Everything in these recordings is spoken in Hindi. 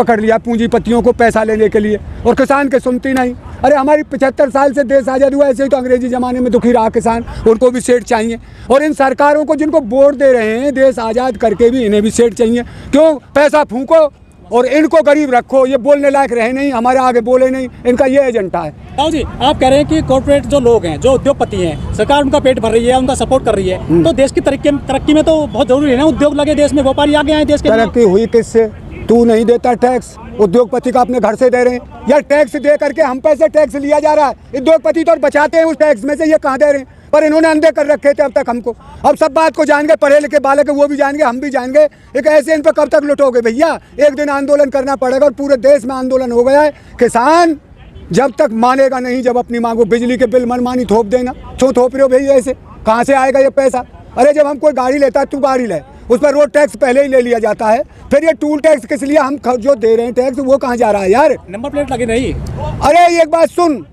पकड़ लिया पूंजीपतियों को पैसा लेने के लिए, और किसान के सुनती नहीं। अरे हमारी 75 साल से देश आज़ाद हुआ, ऐसे ही तो अंग्रेजी ज़माने में दुखी रहा किसान, उनको भी सेठ चाहिए। और इन सरकारों को जिनको वोट दे रहे हैं देश आज़ाद करके भी इन्हें भी सेठ चाहिए। क्यों? पैसा फूंको और इनको गरीब रखो, ये बोलने लायक रहे नहीं, हमारे आगे बोले नहीं, इनका ये एजेंडा है। ताऊ जी, आप कह रहे हैं कि कॉर्पोरेट जो लोग हैं, जो उद्योगपति हैं, सरकार उनका पेट भर रही है, उनका सपोर्ट कर रही है, तो देश की तरक्की में तो बहुत जरूरी है ना, उद्योग लगे देश में, व्यापारी आगे आए देश के। तरक्की हुई किससे? तू नहीं देता टैक्स, उद्योगपति का अपने घर से दे रहे हैं, या टैक्स दे करके हम पैसे टैक्स लिया जा रहा है, उद्योगपति तो बचाते हैं उस टैक्स में से, ये कहाँ दे रहे हैं? पर इन्होंने अंधे कर रखे थे अब तक हमको। अब सब बात को जान गए, पढ़े लिखे बालक वो भी जान गए, हम भी जान गए। एक ऐसे इन पर कब तक लुटोगे भैया? एक दिन आंदोलन करना पड़ेगा, और पूरे देश में आंदोलन हो गया है। किसान जब तक मानेगा नहीं, जब अपनी मांगो, बिजली के बिल मनमानी थोप देना, क्यों थोप रहे हो भैया ऐसे? कहाँ से आएगा ये पैसा? अरे जब हम कोई गाड़ी लेता है, तू गाड़ी ले, उस पर रोड टैक्स पहले ही ले लिया जाता है, फिर ये टूल टैक्स किस लिए हम जो दे रहे हैं टैक्स, वो कहाँ जा रहा है यार? नंबर प्लेट लगी नहीं। अरे एक बात सुन,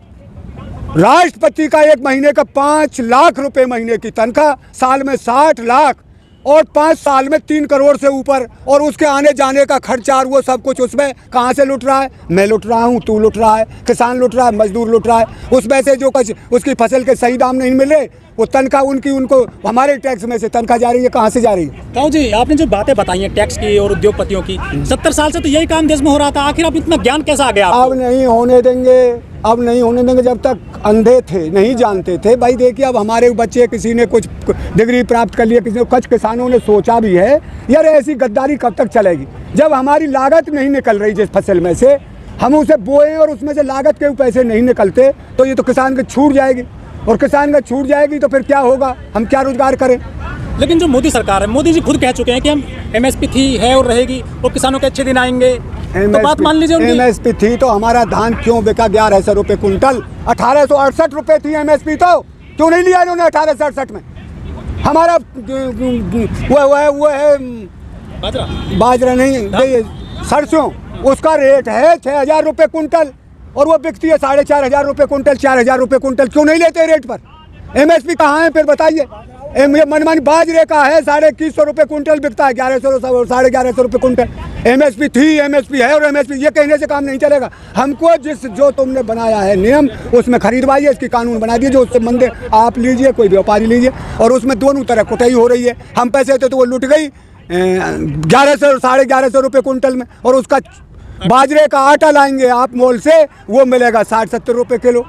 राष्ट्रपति का एक महीने का 5 लाख रुपए महीने की तनख्वाह, साल में 60 लाख, और 5 साल में 3 करोड़ से ऊपर, और उसके आने जाने का खर्चा और वो सब कुछ उसमें कहाँ से लुट रहा है? मैं लुट रहा हूँ, तू लुट रहा है, किसान लुट रहा है, मजदूर लुट रहा है। उसमें से जो कुछ उसकी फसल के सही दाम नहीं मिले, वो तनख्वाह उनको हमारे टैक्स में से तनख्वाह जा रही है। कहाँ से जा रही है? ताऊ जी, आपने जो बातें बताई हैं टैक्स की और उद्योगपतियों की, 70 साल से तो यही काम देश में हो रहा था, आखिर अब इतना ज्ञान कैसा आ गया? अब नहीं होने देंगे, अब नहीं होने देंगे। जब तक अंधे थे, नहीं जानते थे भाई। देखिए अब हमारे बच्चे, किसी ने कुछ डिग्री प्राप्त कर लिया, किसी ने, कुछ किसानों ने सोचा भी है यार ऐसी गद्दारी कब तक चलेगी? जब हमारी लागत नहीं निकल रही जिस फसल में से, हम उसे बोए और उसमें से लागत के पैसे नहीं निकलते, तो ये तो किसान की छूट जाएगी, और किसान का छूट जाएगी तो फिर क्या होगा? हम क्या रोजगार करें? लेकिन जो मोदी सरकार है, मोदी जी खुद कह चुके हैं कि हम MSP थी, है और रहेगी, और किसानों के अच्छे दिन आएंगे, तो बात मान लीजिए उनकी। MSP थी तो हमारा धान क्यों बिका 1100 रुपये कुंटल? 1868 रुपये थी MSP, तो क्यों नहीं लिया इन्होंने 1868 में? हमारा वो है बाजरा नहीं, सरसों, उसका रेट है 6000 रुपये कुंटल, और वो बिकती है 4500 रुपये कुंटल, 4000 रुपये कुंटल। क्यों नहीं लेते रेट पर? MSP कहाँ है फिर बताइए? मनमानी बाजरे का है 2150 रुपये कुंटल बिकता है, 1100 1150 रुपये कुंटल। MSP थी, MSP है, और MSP ये कहने से काम नहीं चलेगा। हमको जो तुमने बनाया है नियम, उसमें खरीदवाइए, इसकी कानून बना दिए, जो उससे मंदे आप लीजिए, कोई व्यापारी लीजिए, और उसमें दोनों तरह कुटाई हो रही है। हम पैसे थे तो वो लुट गई 1100 1150 रुपये कुंटल में, और उसका बाजरे का आटा लाएंगे आप मोल से, वो मिलेगा 60-70 रुपये किलो।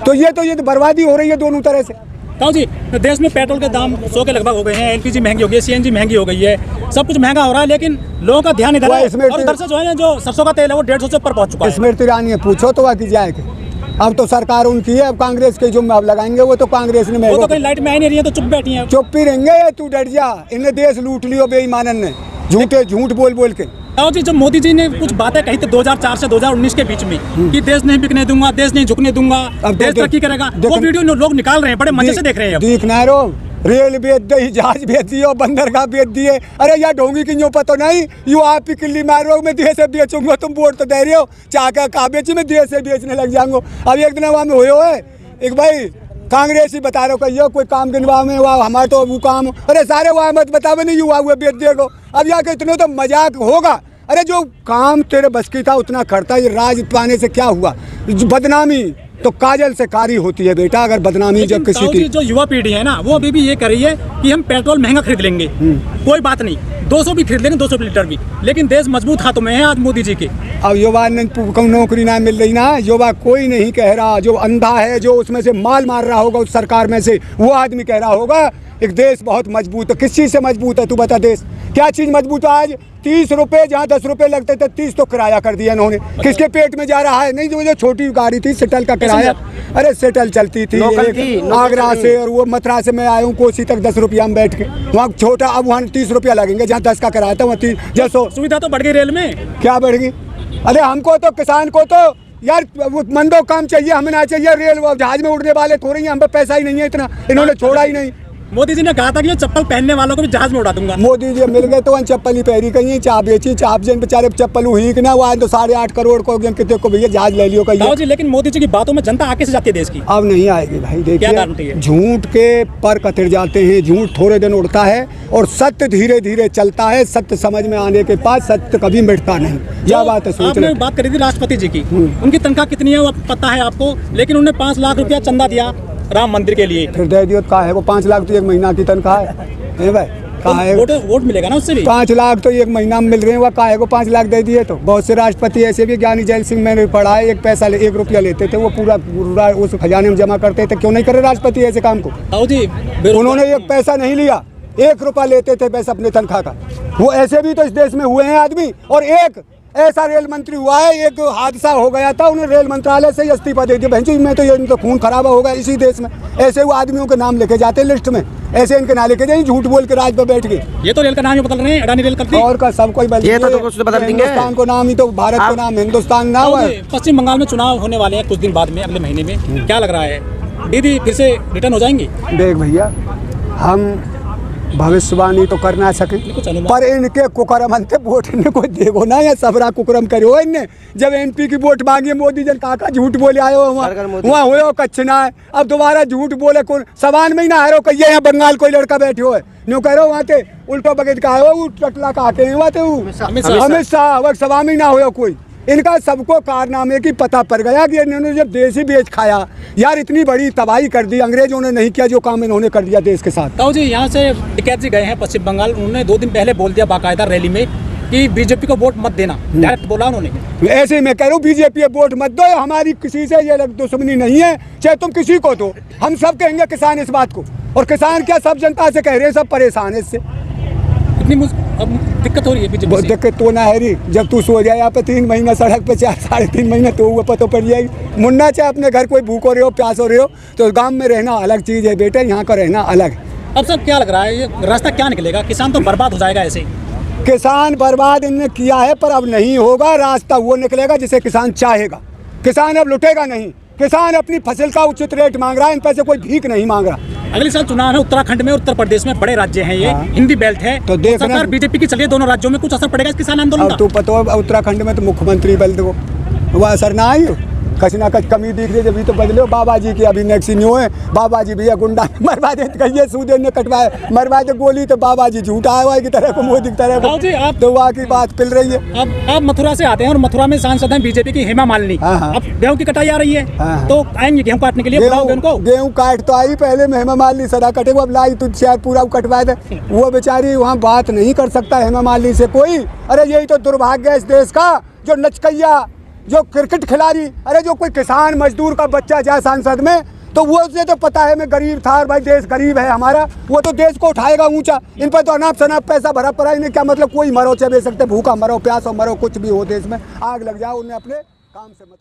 तो ये बर्बादी हो रही है दोनों तरह से। ताऊ जी, देश में पेट्रोल के दाम 100 के लगभग हो गए हैं, LPG महंगी हो गई है, CNG महंगी हो गई है, सब कुछ महंगा हो रहा है, लेकिन लोगों का ध्यान इधर है, और इधर से जो है जो सरसों का तेल है वो 150 से ऊपर पहुंच चुका है। स्मृति ईरानी है, पूछो तो बाकी जाएगा। अब तो सरकार उनकी है, अब कांग्रेस के जो अब लगाएंगे वो तो कांग्रेस ने, वो तो कहीं लाइट में आई नहीं रही है, तो चुप बैठी है। चुप ही रहेंगे, तू डर जा। इन्हें देश लूट लियो बेईमानन ने, झूठ बोल के। ताऊ जी, जब मोदी जी ने कुछ बातें कही थी 2004 से 2019 के बीच में कि देश नहीं बिकने दूंगा, देश नहीं झुकने दूंगा, देश तरक्की करेगा, वो वीडियो लोग निकाल रहे हैं, बड़े मजे से देख रहे हैं। देखना रो, रेल बेच दी, जहाज बेच दिए, बंदरगाह बेच दिए। अरे यार ढोंगी की यूँ पता नहीं, यू आप ही किल्ली मारो, मैं देश से बेचूंगा, तुम वोट तो दे रहे हो, चाह का बेची, मैं देश से बेचने लग जाऊंगा। अब एक दिन वहाँ में हुए एक भाई कांग्रेस ही बता रहे हो कोई काम के निभा में हुआ, हमारा तो वो काम। अरे सारे वहाँ मत बतावे नहीं हुआ, हुए बेच देगा। अब यहाँ के इतने तो मजाक होगा। अरे जो काम तेरे बस की था उतना करता, ये राज पाने से क्या हुआ? बदनामी तो काजल से कारी होती है बेटा, अगर बदनामी जब किसी की। जो युवा पीढ़ी है ना, वो अभी भी ये कर रही है कि हम पेट्रोल महंगा खरीद लेंगे, कोई बात नहीं, 200 भी खरीद लेंगे, 200 लीटर भी, लेकिन देश मजबूत हाथों में है आज मोदी जी के। अब युवा ने नौकरी ना मिल रही ना, युवा कोई नहीं कह रहा, जो अंधा है, जो उसमें से माल मार रहा होगा उस सरकार में से, वो आदमी कह रहा होगा एक देश बहुत मजबूत है। किस चीज़ से मजबूत है तू बता? देश क्या चीज़ मजबूत है? आज 30 रुपये जहाँ 10 रुपये लगते थे, 30 तो किराया कर दिया इन्होंने। किसके पेट में जा रहा है? नहीं, जो छोटी गाड़ी थी सेटल का किराया, अरे सेटल चलती थी आगरा से, और वो मथुरा से मैं आया हूँ कोसी तक 10 रुपया में बैठ के, वहाँ छोटा, अब वहाँ 30 रुपया लगेंगे, जहाँ 10 का किराया था वहाँ 30। जैसो सुविधा तो बढ़ गई रेल में, क्या बढ़ गई? अरे हमको तो, किसान को तो यार मंदो काम चाहिए, हमें ना चाहिए रेल, वो जहाज में उड़ने वाले थोड़े ही, हम पे पैसा ही नहीं है इतना, इन्होंने छोड़ा ही नहीं। मोदी जी ने कहा था कि ये चप्पल पहनने वालों को भी जहाज में उड़ा दूंगा। मोदी जी मिल गए तो वहाँ चप्पल ही पहरी कहीं चाप बेची चाप जिन बेचारे चप्पल हुई कि ना वो आज तो 8.5 करोड़ को कितने को भैया जहाज ले लियो कहीं जी। लेकिन मोदी जी की बातों में जनता आगे से जाती है देश की। अब नहीं आएगी भाई। क्या गारंटी है? झूठ के पर कतर जाते हैं, झूठ थोड़े दिन उड़ता है और सत्य धीरे धीरे चलता है। सत्य समझ में आने के बाद सत्य कभी मिटता नहीं। यह बात है। आपने बात करी थी राष्ट्रपति जी की, उनकी तनख्वाह कितनी है वो पता है आपको, लेकिन उन्होंने 5 लाख रुपया चंदा दिया राम मंदिर के लिए। फिर दे दियो कहा है वो 5 लाख तो 1 महीना की तनख्वाह है भाई। कहा है वोट मिलेगा ना उससे भी। 5 लाख तो 1 महीना में मिल रहे हैं, वह काहे को 5 लाख दे दिए। तो बहुत से राष्ट्रपति ऐसे भी, ज्ञानी जैल सिंह मैंने पढ़ा है, 1 रुपया लेते थे वो पूरा उस खजाने में जमा करते थे। क्यों नहीं करे राष्ट्रपति ऐसे काम को? उन्होंने 1 पैसा नहीं लिया, 1 रुपया लेते थे बस अपने तनख्वाह का। वो ऐसे भी तो इस देश में हुए हैं आदमी। और एक ऐसा रेल मंत्री हुआ है, एक हादसा हो गया था, उन्हें रेल मंत्रालय से ही इस्तीफा दे दिया। बहन में तो ये तो खून खराबा होगा इसी देश में। ऐसे वो आदमियों के नाम लेके जाते लिस्ट में, ऐसे इनके नाम लेके जाए, झूठ बोल के राज पर बैठ गए। ये तो रेल का नाम ही बदल रहे हैं, अडानी रेल करती है। और का सब कोई ये तो कुछ बदल देंगे। हिंदुस्तान को नाम ही तो भारत का नाम हिंदुस्तान ना हुआ। पश्चिम बंगाल में चुनाव होने वाले हैं कुछ दिन बाद में, अगले महीने में। क्या लग रहा है दीदी फिर से रिटर्न हो जाएंगी? देख भैया, हम भविष्यवाणी तो कर ना सके, पर इनके कुकरम अंते वोट इन्हें कोई देखो ना, या सबरा कुकरम करो इनने। जब MP की वोट मांगी मोदी जन काका झूठ बोले आयो वहाँ हो कच्छ ना है। अब दोबारा झूठ बोले कौन सवान में ही ना हारो कहिए यहाँ बंगाल कोई लड़का बैठे हो है न्यू कह रहे वहाँ के उल्टो बगैर का हो टटला का आके हुआ थे अमित शाह वक्त सभा में ना हो कोई। इनका सबको कारनामे की पता पड़ गया कि इन्होंने जब देश ही बेच खाया यार, इतनी बड़ी तबाही कर दी। अंग्रेजों ने नहीं किया जो काम इन्होंने कर दिया देश के साथ। ताऊ जी यहाँ से टिकैत जी गए हैं पश्चिम बंगाल, उन्होंने 2 दिन पहले बोल दिया बाकायदा रैली में कि बीजेपी को वोट मत देना, डायरेक्ट बोला उन्होंने। ऐसे मैं कह रहा हूँ बीजेपी को वोट मत दो, हमारी किसी से ये दुश्मनी नहीं है, चाहे तुम किसी को दो। हम सब कहेंगे किसान इस बात को, और किसान क्या सब जनता से कह रहे हैं, सब परेशान है इससे। अब दिक्कत हो रही है बीजेपी से। दिक्कत तो ना है रही, जब तू सो जाए यहाँ पे 3 महीना सड़क पे 4-3.5 महीने तो वो पता पड़ जाएगी। मुन्ना चाहे अपने घर कोई भूख हो रहे हो प्यास हो रहे हो, तो गांव में रहना अलग चीज़ है बेटे, यहाँ का रहना अलग। अब सब क्या लग रहा है ये रास्ता क्या निकलेगा? किसान तो बर्बाद हो जाएगा ऐसे। किसान बर्बाद इनने किया है, पर अब नहीं होगा। रास्ता वो निकलेगा जिसे किसान चाहेगा। किसान अब लुटेगा नहीं। किसान अपनी फसल का उचित रेट मांग रहा है, इन पैसे कोई भीख नहीं मांग रहा। अगले साल चुनाव है उत्तराखंड में, उत्तर प्रदेश में, बड़े राज्य हैं ये, हिंदी बेल्ट है, तो देख सरकार बीजेपी की चलिए दोनों राज्यों में, कुछ असर पड़ेगा इस किसान आंदोलन का? तो पता हो उत्तराखंड में तो मुख्यमंत्री बल दो, वह असर ना आई कच ना कच कमी दिख रही। जब तो बदले बाबा जी की अभी नेक्स्ट न्यू है, बाबा जी भैया गुंडा मरवा दे कहिए सूदे ने कटवाए मरवा दे गोली, तो बाबा जी झूठा है की तरह को मोदी की तरह को, तो वहाँ की बात पिल रही है। अब आप मथुरा से आते हैं और मथुरा में सांसद हैं बीजेपी की हेमा मालिनी। अब गेहूं की कटाई आ रही है, तो आएंगे गेहूं काटने के लिए, बुलाओगे उनको? गेहूं काट तो आई पहले में हेमा मालिनी सदा कटे, वो अब लाई तो शायद पूरा कटवा दे। वो बेचारी वहाँ बात नहीं कर सकता हेमा मालिनी से कोई। अरे यही तो दुर्भाग्य है इस देश का, जो नचकैया, जो क्रिकेट खिलाड़ी, अरे जो कोई किसान मजदूर का बच्चा जाए सांसद में, तो वो उसे तो पता है मैं गरीब था और भाई देश गरीब है हमारा, वो तो देश को उठाएगा ऊंचा। इन पर तो अनाप शनाप पैसा भरा पड़ा, इन्हें क्या मतलब? कोई मरो चाहे सकते, भूखा मरो प्यास हो मरो कुछ भी हो, देश में आग लग जाओ, उन्हें अपने काम से मतलब।